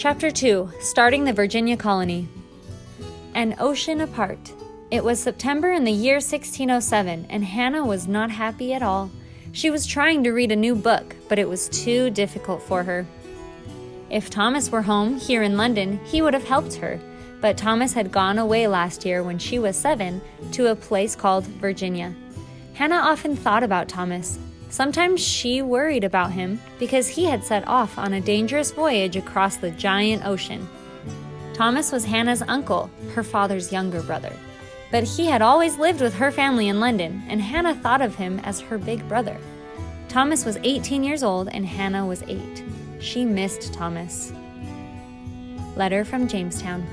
Chapter 2, Starting the Virginia Colony. An ocean apart. It was September in the year 1607, and Hannah was not happy at all. She was trying to read a new book, but it was too difficult for her. If Thomas were home here in London, he would have helped her, but Thomas had gone away last year when she was 7 to a place called Virginia. Hannah often thought about Thomas. Sometimes she worried about him because he had set off on a dangerous voyage across the giant ocean. Thomas was Hannah's uncle, her father's younger brother. But he had always lived with her family in London, and Hannah thought of him as her big brother. Thomas was 18 years old and Hannah was 8. She missed Thomas. Letter from Jamestown.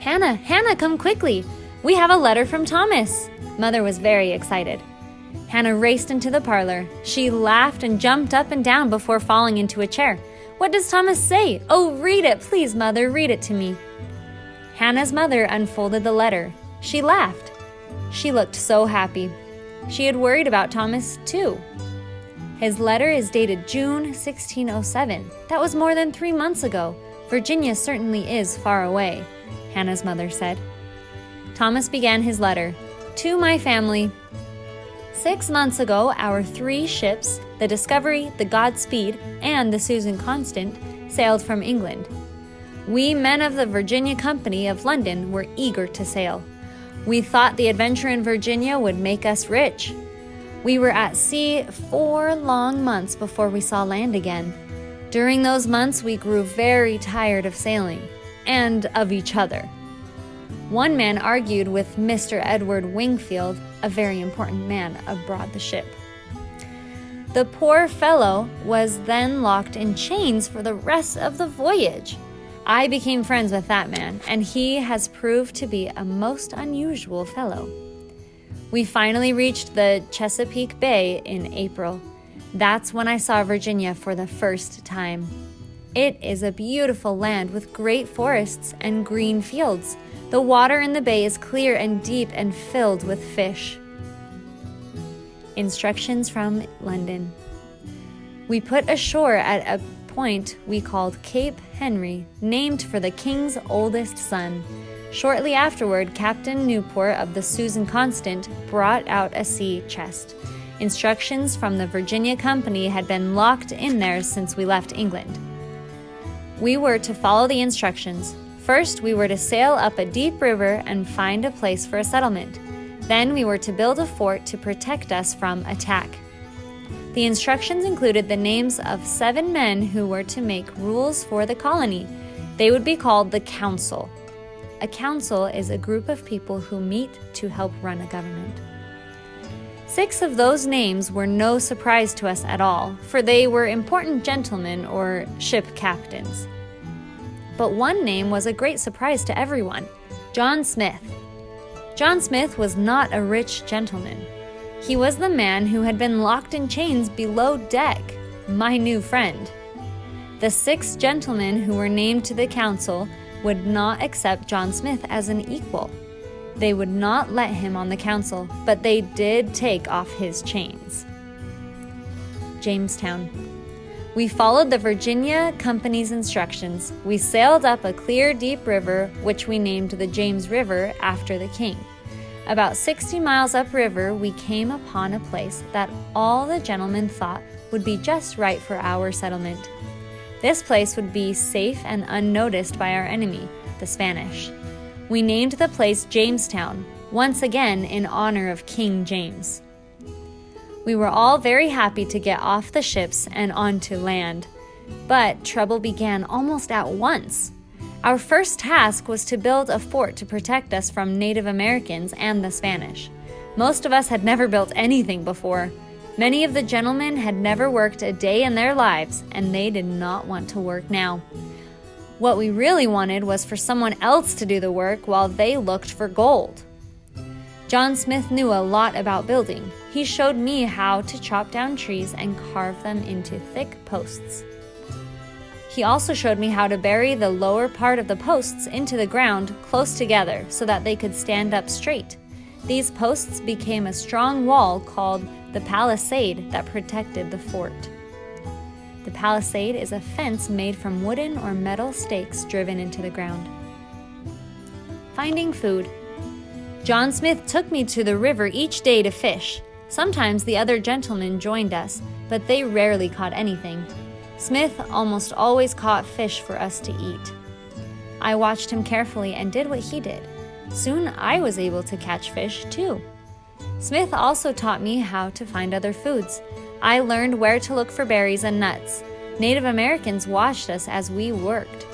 Hannah, come quickly! We have a letter from Thomas! Mother was very excited. Hannah raced into the parlor. She laughed and jumped up and down before falling into a chair. What does Thomas say? Oh, read it, please, Mother, read it to me. Hannah's mother unfolded the letter. She laughed. She looked so happy. She had worried about Thomas, too. His letter is dated June 1607. That was more than 3 months ago. Virginia certainly is far away, Hannah's mother said. Thomas began his letter. To my family. 6 months ago, our 3 ships, the Discovery, the Godspeed, and the Susan Constant, sailed from England. We men of the Virginia Company of London were eager to sail. We thought the adventure in Virginia would make us rich. We were at sea 4 long months before we saw land again. During those months, we grew very tired of sailing, and of each other. One man argued with Mr. Edward Wingfield, a very important man aboard the ship. The poor fellow was then locked in chains for the rest of the voyage. I became friends with that man, and he has proved to be a most unusual fellow. We finally reached the Chesapeake Bay in April. That's when I saw Virginia for the first time. It is a beautiful land with great forests and green fields. The water in the bay is clear and deep and filled with fish. Instructions from London. We put ashore at a point we called Cape Henry, named for the king's oldest son. Shortly afterward, Captain Newport of the Susan Constant brought out a sea chest. Instructions from the Virginia Company had been locked in there since we left England. We were to follow the instructions. First, we were to sail up a deep river and find a place for a settlement. Then we were to build a fort to protect us from attack. The instructions included the names of 7 men who were to make rules for the colony. They would be called the Council. A council is a group of people who meet to help run a government. 6 of those names were no surprise to us at all, for they were important gentlemen or ship captains. But one name was a great surprise to everyone: John Smith. John Smith was not a rich gentleman. He was the man who had been locked in chains below deck, my new friend. The 6 gentlemen who were named to the council would not accept John Smith as an equal. They would not let him on the council, but they did take off his chains. Jamestown. We followed the Virginia Company's instructions. We sailed up a clear, deep river, which we named the James River after the king. About 60 miles upriver, we came upon a place that all the gentlemen thought would be just right for our settlement. This place would be safe and unnoticed by our enemy, the Spanish. We named the place Jamestown, once again in honor of King James. We were all very happy to get off the ships and onto land, but trouble began almost at once. Our first task was to build a fort to protect us from Native Americans and the Spanish. Most of us had never built anything before. Many of the gentlemen had never worked a day in their lives, and they did not want to work now. What we really wanted was for someone else to do the work while they looked for gold. John Smith knew a lot about building. He showed me how to chop down trees and carve them into thick posts. He also showed me how to bury the lower part of the posts into the ground close together so that they could stand up straight. These posts became a strong wall called the palisade that protected the fort. The palisade is a fence made from wooden or metal stakes driven into the ground. Finding food. John Smith took me to the river each day to fish. Sometimes the other gentlemen joined us, but they rarely caught anything. Smith almost always caught fish for us to eat. I watched him carefully and did what he did. Soon I was able to catch fish too. Smith also taught me how to find other foods. I learned where to look for berries and nuts. Native Americans watched us as we worked.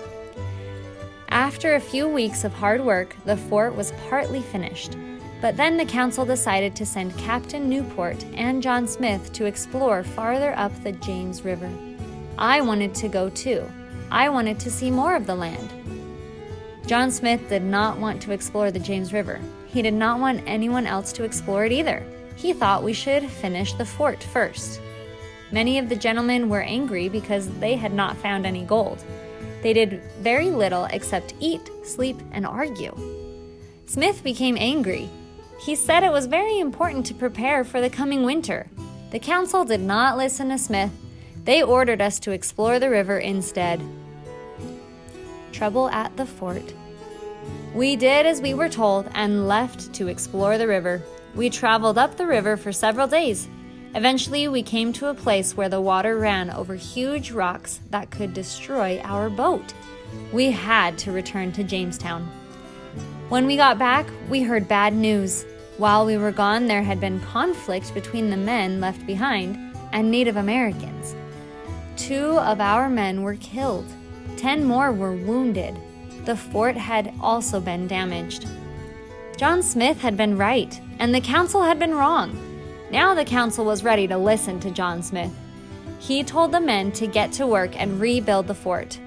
After a few weeks of hard work, the fort was partly finished. But then the council decided to send Captain Newport and John Smith to explore farther up the James River. I wanted to go too. I wanted to see more of the land. John Smith did not want to explore the James River. He did not want anyone else to explore it either. He thought we should finish the fort first. Many of the gentlemen were angry because they had not found any gold. They did very little except eat, sleep, and argue. Smith became angry. He said it was very important to prepare for the coming winter. The council did not listen to Smith. They ordered us to explore the river instead. Trouble at the fort. We did as we were told and left to explore the river. We traveled up the river for several days. Eventually, we came to a place where the water ran over huge rocks that could destroy our boat. We had to return to Jamestown. When we got back, we heard bad news. While we were gone, there had been conflict between the men left behind and Native Americans. 2 of our men were killed. 10 more were wounded. The fort had also been damaged. John Smith had been right, and the council had been wrong. Now the council was ready to listen to John Smith. He told the men to get to work and rebuild the fort.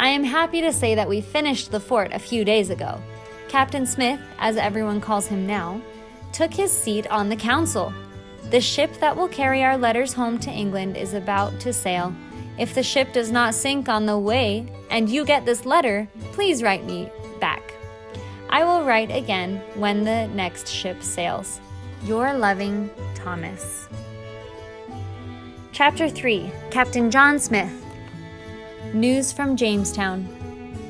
I am happy to say that we finished the fort a few days ago. Captain Smith, as everyone calls him now, took his seat on the council. The ship that will carry our letters home to England is about to sail. If the ship does not sink on the way and you get this letter, please write me back. I will write again when the next ship sails. Your loving, Thomas. Chapter 3. Captain John Smith. News from Jamestown.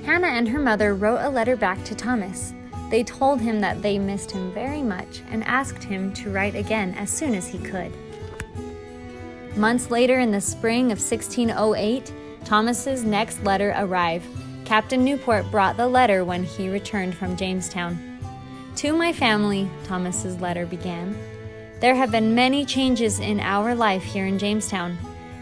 Hannah and her mother wrote a letter back to Thomas. They told him that they missed him very much and asked him to write again as soon as he could. Months later, in the spring of 1608, Thomas's next letter arrived. Captain Newport brought the letter when he returned from Jamestown. To my family, Thomas's letter began. There have been many changes in our life here in Jamestown.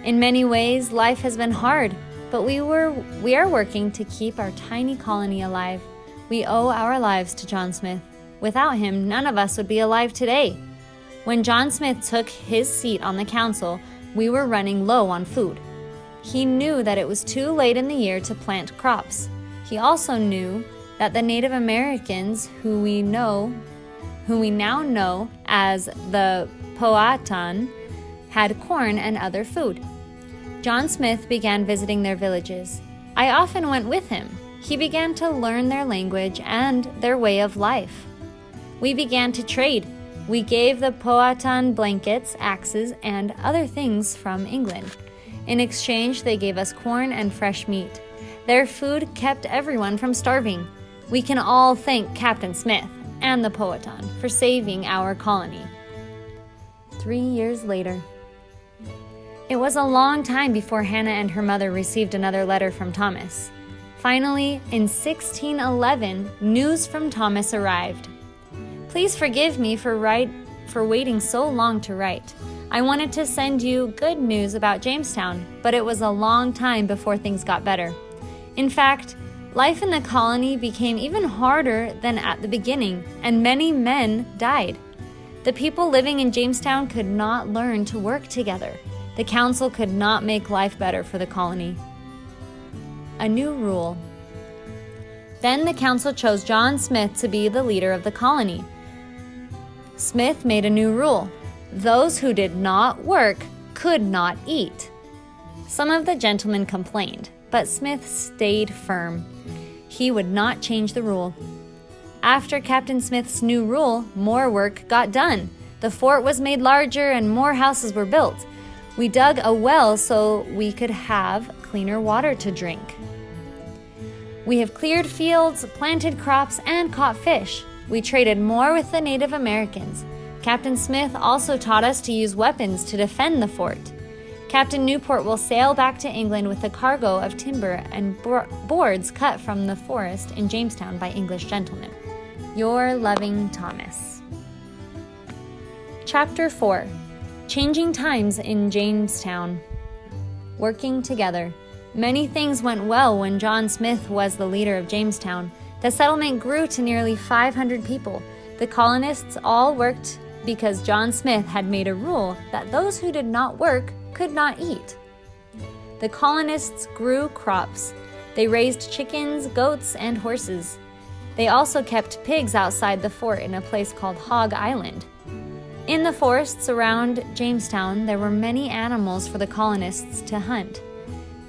In many ways, life has been hard, but we are working to keep our tiny colony alive. We owe our lives to John Smith. Without him, none of us would be alive today. When John Smith took his seat on the council, we were running low on food. He knew that it was too late in the year to plant crops. He also knew that the Native Americans, who we now know as the Powhatan, had corn and other food. John Smith began visiting their villages. I often went with him. He began to learn their language and their way of life. We began to trade. We gave the Powhatan blankets, axes, and other things from England. In exchange, they gave us corn and fresh meat. Their food kept everyone from starving. We can all thank Captain Smith and the Powhatan for saving our colony. 3 years later. It was a long time before Hannah and her mother received another letter from Thomas. Finally, in 1611, news from Thomas arrived. Please forgive me for waiting so long to write. I wanted to send you good news about Jamestown, but it was a long time before things got better. In fact, life in the colony became even harder than at the beginning, and many men died. The people living in Jamestown could not learn to work together. The council could not make life better for the colony. A new rule. Then the council chose John Smith to be the leader of the colony. Smith made a new rule. Those who did not work could not eat. Some of the gentlemen complained, but Smith stayed firm. He would not change the rule. After Captain Smith's new rule, more work got done. The fort was made larger and more houses were built. We dug a well so we could have cleaner water to drink. We have cleared fields, planted crops, and caught fish. We traded more with the Native Americans. Captain Smith also taught us to use weapons to defend the fort. Captain Newport will sail back to England with a cargo of timber and boards cut from the forest in Jamestown by English gentlemen. Your loving Thomas. Chapter 4. Changing Times in Jamestown. Working together. Many things went well when John Smith was the leader of Jamestown. The settlement grew to nearly 500 people. The colonists all worked because John Smith had made a rule that those who did not work could not eat. The colonists grew crops. They raised chickens, goats, and horses. They also kept pigs outside the fort in a place called Hog Island. In the forests around Jamestown, there were many animals for the colonists to hunt.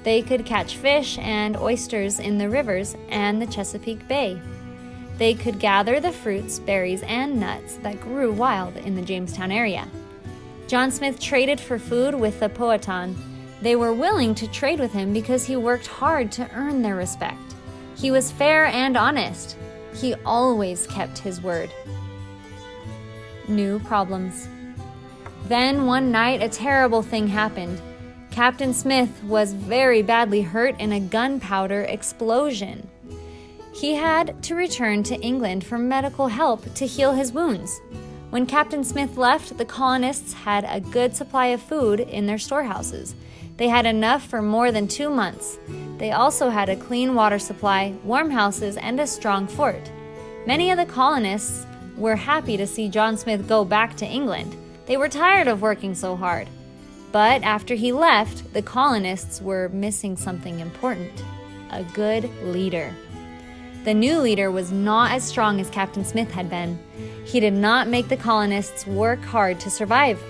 They could catch fish and oysters in the rivers and the Chesapeake Bay. They could gather the fruits, berries, and nuts that grew wild in the Jamestown area. John Smith traded for food with the Powhatan. They were willing to trade with him because he worked hard to earn their respect. He was fair and honest. He always kept his word. New problems. Then one night a terrible thing happened. Captain Smith was very badly hurt in a gunpowder explosion. He had to return to England for medical help to heal his wounds. When Captain Smith left, the colonists had a good supply of food in their storehouses. They had enough for more than 2 months. They also had a clean water supply, warm houses, and a strong fort. Many of the colonists were happy to see John Smith go back to England. They were tired of working so hard. But after he left, the colonists were missing something important: a good leader. The new leader was not as strong as Captain Smith had been. He did not make the colonists work hard to survive.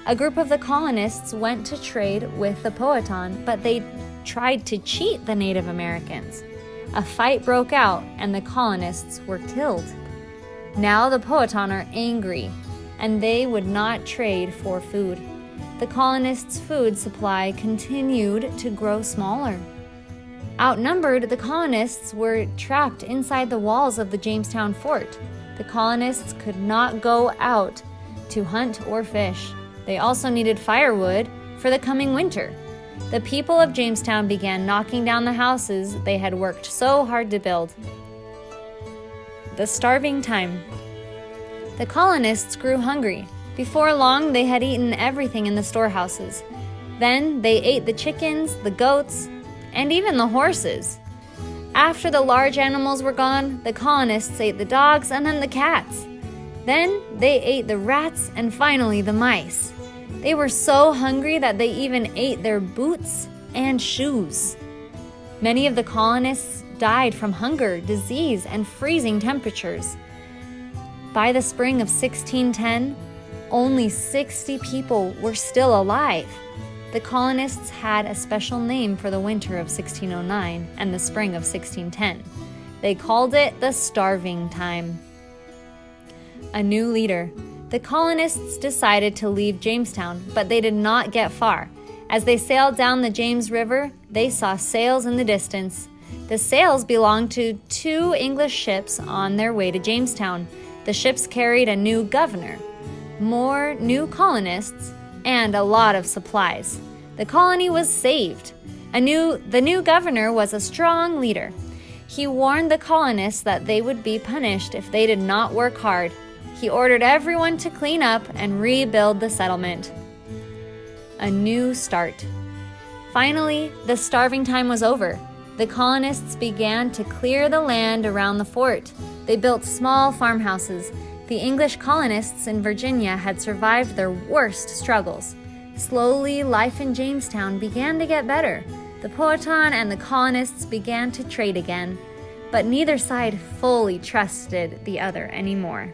A group of the colonists went to trade with the Powhatan, but they tried to cheat the Native Americans. A fight broke out, and the colonists were killed. Now the Powhatan are angry, and they would not trade for food. The colonists' food supply continued to grow smaller. Outnumbered, the colonists were trapped inside the walls of the Jamestown fort. The colonists could not go out to hunt or fish. They also needed firewood for the coming winter. The people of Jamestown began knocking down the houses they had worked so hard to build. The starving time. The colonists grew hungry. Before long, they had eaten everything in the storehouses. Then they ate the chickens, the goats, and even the horses. After the large animals were gone, the colonists ate the dogs and then the cats. Then they ate the rats and finally the mice. They were so hungry that they even ate their boots and shoes. Many of the colonists died from hunger, disease, and freezing temperatures. By the spring of 1610, only 60 people were still alive. The colonists had a special name for the winter of 1609 and the spring of 1610. They called it the starving time. A new leader. The colonists decided to leave Jamestown, but they did not get far. As they sailed down the James River, they saw sails in the distance. The sails belonged to 2 English ships on their way to Jamestown. The ships carried a new governor, more new colonists, and a lot of supplies. The colony was saved. The new governor was a strong leader. He warned the colonists that they would be punished if they did not work hard. He ordered everyone to clean up and rebuild the settlement. A new start. Finally, the starving time was over. The colonists began to clear the land around the fort. They built small farmhouses. The English colonists in Virginia had survived their worst struggles. Slowly, life in Jamestown began to get better. The Powhatan and the colonists began to trade again, but neither side fully trusted the other anymore.